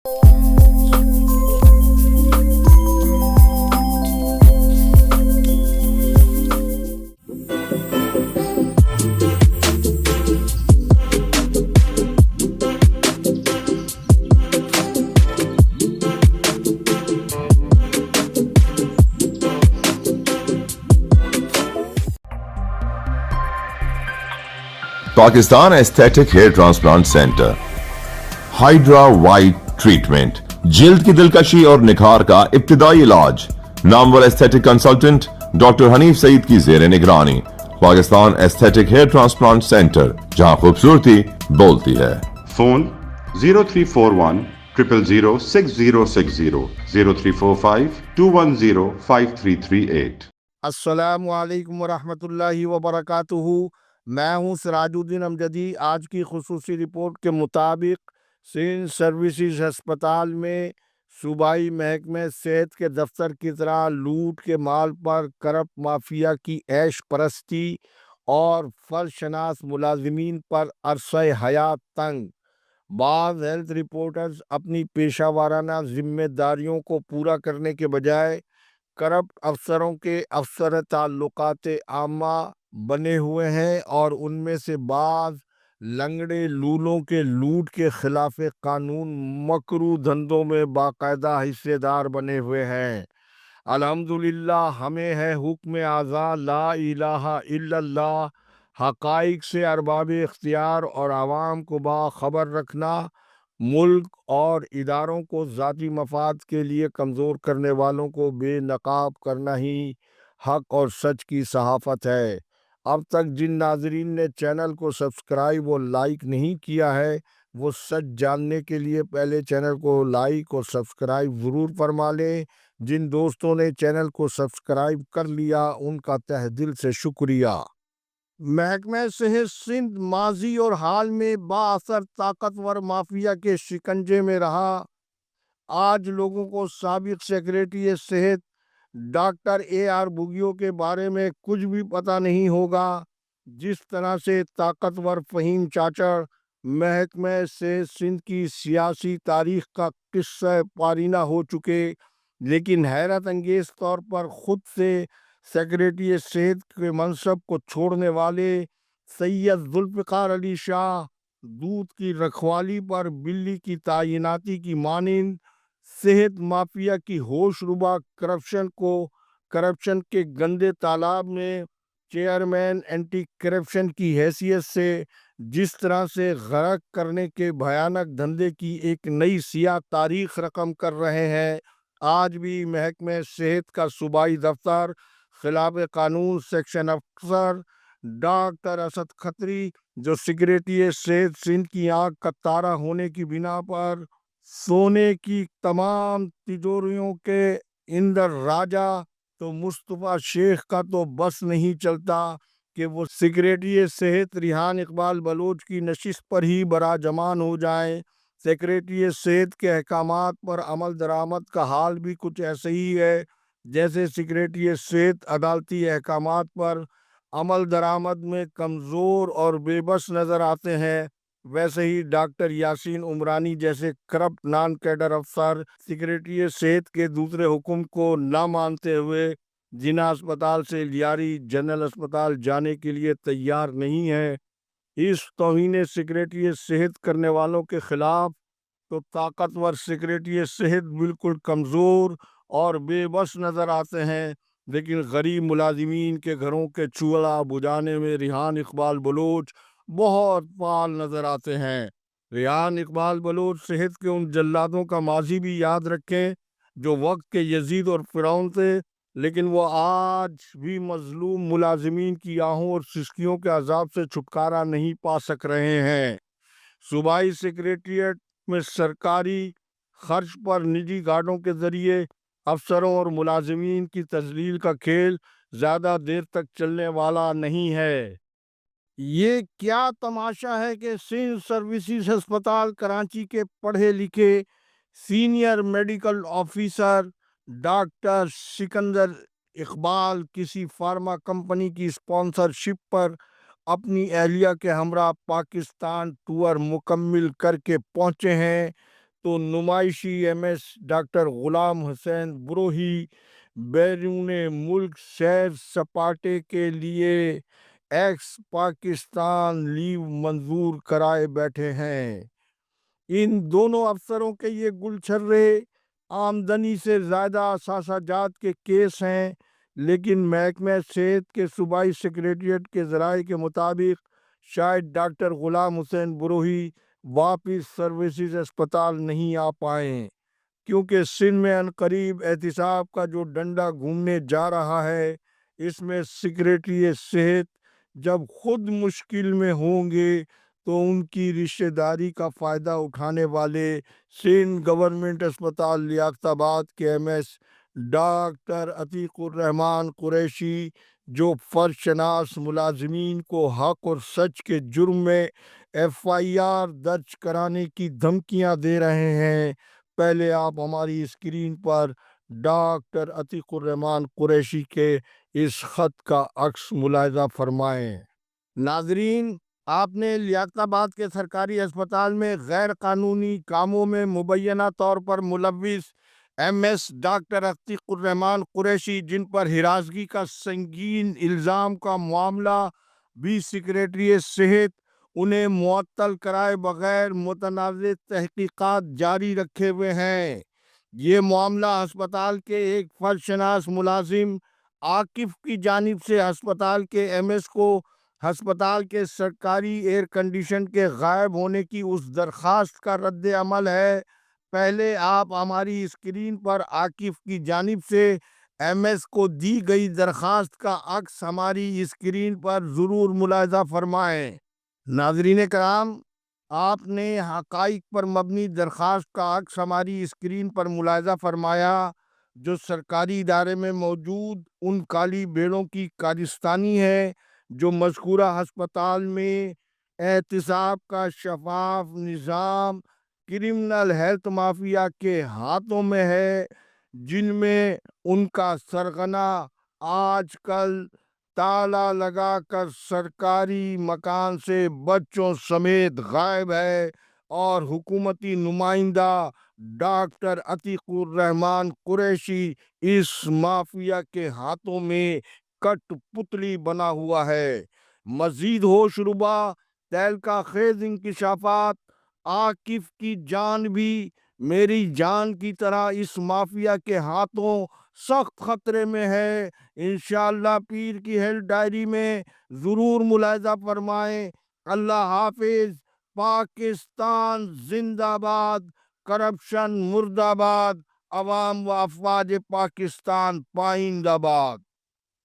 Pakistan aesthetic hair transplant centre. Hydra white treatment, जिल्द की दिलकशी और निखार का इब्तिदाई इलाज। नामवर aesthetic consultant doctor Hanif Saeed की जेर निगरानी। Pakistan aesthetic hair transplant centre, जहां खूबसूरती बोलती है। फोन 0341 000 6060 0345 210 5338। अस्सलामु अलैकुम वरहमतुल्लाहि वबरकातुहू। मैं हूं सिराजुद्दीन अमजदी। आज की खुसूसी रिपोर्ट के मुताबिक सिंध सर्विसेज अस्पताल में सूबाई महकमे सेहत के दफ्तर की तरह लूट के माल पर करप्ट माफिया की ऐश परस्ती और फर्शनास मुलाजिमीन पर अरसा हयात तंग। बाज़ हेल्थ रिपोर्टर्स अपनी पेशा वाराना जिम्मेदारियों को पूरा करने के बजाय करप्ट अफसरों के अफसर ताल्लुकात आमा बने हुए हैं और उनमें से बाज़ लंगड़े लूलों के लूट के खिलाफ कानून मकरू धंधों में बाकायदा हिस्सेदार बने हुए हैं। अल्हम्दुलिल्लाह हमें है हुक्म आज़ा ला इलाहा इल्लल्लाह। हक़ाइक़ से अरबाब इख्तियार और आवाम को बाखबर रखना मुल्क और इदारों को ज़ाती मफाद के लिए कमज़ोर करने वालों को बेनकाब करना ही हक और सच की सहाफ़त है। अब तक जिन नाज़रीन ने चैनल को सब्सक्राइब और लाइक नहीं किया है, वो सच जानने के लिए पहले चैनल को लाइक और सब्सक्राइब ज़रूर फरमा लें। जिन दोस्तों ने चैनल को सब्सक्राइब कर लिया, उनका तहे दिल से शुक्रिया। महकमा सेहत सिंध माजी और हाल में बाअसर ताकतवर माफिया के शिकंजे में रहा। आज लोगों को साबिक सेक्रेटरी सेहत डॉक्टर AR बुगियो के बारे में कुछ भी पता नहीं होगा। जिस तरह से ताकतवर फ़हीम चाचड़ महकमा सेहत सिंध की सियासी तारीख का किस्सा पारीना हो चुके, लेकिन हैरत अंगेज़ तौर पर ख़ुद से सेक्रेटरी सेहत के मनसब को छोड़ने वाले सैयद जुल्फ़िकार अली शाह दूध की रखवाली पर बिल्ली की तैनाती की मानिंद सेहत माफिया की होशरुबा करप्शन के गंदे तालाब में चेयरमैन एंटी करप्शन की हैसियत से जिस तरह से गरक करने के भयानक धंधे की एक नई सियाह तारीख रकम कर रहे हैं। आज भी महकमे सेहत का सूबाई दफ्तर खिलाफ कानून सेक्शन अफसर डॉक्टर असद खत्री, जो सेक्रेटरी सेहत सिंध की आँख का तारा होने की बिना पर सोने की तमाम तिजोरियों के इंदर राजा, तो मुस्तफ़ा शेख का तो बस नहीं चलता कि वो सेक्रेटरी सेहत रिहान इकबाल बलोच की नशिस्त पर ही बराजमान हो जाएं। सेक्रेटरी सेहत के अहकामात पर अमल दरामद का हाल भी कुछ ऐसे ही है जैसे सेक्रेटरी सेहत अदालती अहकामात पर अमल दरामद में कमज़ोर और बेबस नज़र आते हैं। वैसे ही डॉक्टर यासीन उमरानी जैसे करप्ट नॉन कैडर अफसर सेक्रेटरी सेहत के दूसरे हुक्म को ना मानते हुए जिना अस्पताल से लियारी जनरल अस्पताल जाने के लिए तैयार नहीं है। इस तौहीन सेक्रेटरी सेहत करने वालों के खिलाफ तो ताकतवर सेक्रेटरी सेहत बिल्कुल कमज़ोर और बेबस नज़र आते हैं, लेकिन गरीब मुलाजिमीन के घरों के चूल्हा बुझाने में रिहान इकबाल बलोच बहुत फाल नज़र आते हैं। रिहान इकबाल बलोच सेहत के उन जल्लादों का माजी भी याद रखें जो वक्त के यजीद और फिरौन थे, लेकिन वो आज भी मजलूम मुलाजिमीन की आहों और सिसकियों के अजाब से छुटकारा नहीं पा सक रहे हैं। सूबाई सेक्रेटरिएट में सरकारी खर्च पर निजी गार्डों के जरिए अफसरों और मुलाजिमीन की तजलील का खेल ज़्यादा देर तक चलने वाला नहीं है। ये क्या तमाशा है कि सिंध सर्विसेज अस्पताल कराची के पढ़े लिखे senior medical officer doctor Sikandar Iqbal किसी फार्मा कंपनी की स्पॉन्सरशिप पर अपनी एहलिया के हमरा पाकिस्तान टूर मुकम्मिल करके पहुँचे हैं, تو نمائشی ایم ایس ڈاکٹر غلام حسین بروہی بیرون ملک سیر سپاٹے کے لیے ایکس پاکستان لیو منظور کرائے بیٹھے ہیں۔ ان دونوں افسروں کے یہ گلچھرے آمدنی سے زیادہ اثاثہ جات کے کیس ہیں، لیکن محکمہ صحت کے صوبائی سیکریٹریٹ کے ذرائع کے مطابق شاید ڈاکٹر غلام حسین بروہی واپس سروسز اسپتال نہیں آ پائیں، کیونکہ سندھ میں عنقریب احتساب کا جو ڈنڈا گھومنے جا رہا ہے، اس میں سیکریٹری صحت جب خود مشکل میں ہوں گے تو ان کی رشتہ داری کا فائدہ اٹھانے والے سندھ گورنمنٹ اسپتال لیاقت آباد کے ایم ایس ڈاکٹر عتیق الرحمان قریشی، جو فرض شناس ملازمین کو حق اور سچ کے جرم میں ایف آئی آر درج کرانے کی دھمکیاں دے رہے ہیں، پہلے آپ ہماری اسکرین پر ڈاکٹر عتیق الرحمان قریشی کے اس خط کا عکس ملاحظہ فرمائیں۔ ناظرین، آپ نے لیاقت آباد کے سرکاری اسپتال میں غیر قانونی کاموں میں مبینہ طور پر ملوث ایم ایس ڈاکٹر عتیق الرحمان قریشی، جن پر ہراسگی کا سنگین الزام کا معاملہ بھی سیکریٹری صحت انہیں معطل کرائے بغیر متنازع تحقیقات جاری رکھے ہوئے ہیں۔ یہ معاملہ ہسپتال کے ایک فرض شناس ملازم عاکف کی جانب سے ہسپتال کے ایم ایس کو ہسپتال کے سرکاری ایئر کنڈیشن کے غائب ہونے کی اس درخواست کا رد عمل ہے۔ پہلے آپ ہماری اسکرین پر عاکف کی جانب سے ایم ایس کو دی گئی درخواست کا عکس ہماری اسکرین پر ضرور ملاحظہ فرمائیں۔ ناظرین کرام، آپ نے حقائق پر مبنی درخواست کا عکس ہماری اسکرین پر ملاحظہ فرمایا، جو سرکاری ادارے میں موجود ان کالی بھیڑوں کی کارستانی ہے جو مذکورہ ہسپتال میں احتساب کا شفاف نظام کرمنل ہیلتھ مافیا کے ہاتھوں میں ہے، جن میں ان کا سرغنہ آج کل تالا لگا کر سرکاری مکان سے بچوں سمیت غائب ہے، اور حکومتی نمائندہ ڈاکٹر عتیق الرحمان قریشی اس مافیا کے ہاتھوں میں کٹ پتلی بنا ہوا ہے۔ مزید ہوش ربا تہلکہ خیز انکشافات، عاکف کی جان بھی میری جان کی طرح اس مافیا کے ہاتھوں سخت خطرے میں ہے۔ انشاءاللہ پیر کی ہیلتھ ڈائری میں ضرور ملاحظہ فرمائیں۔ اللہ حافظ۔ پاکستان زندہ باد، کرپشن مردہ باد، عوام و افواج پاکستان پائندہ باد۔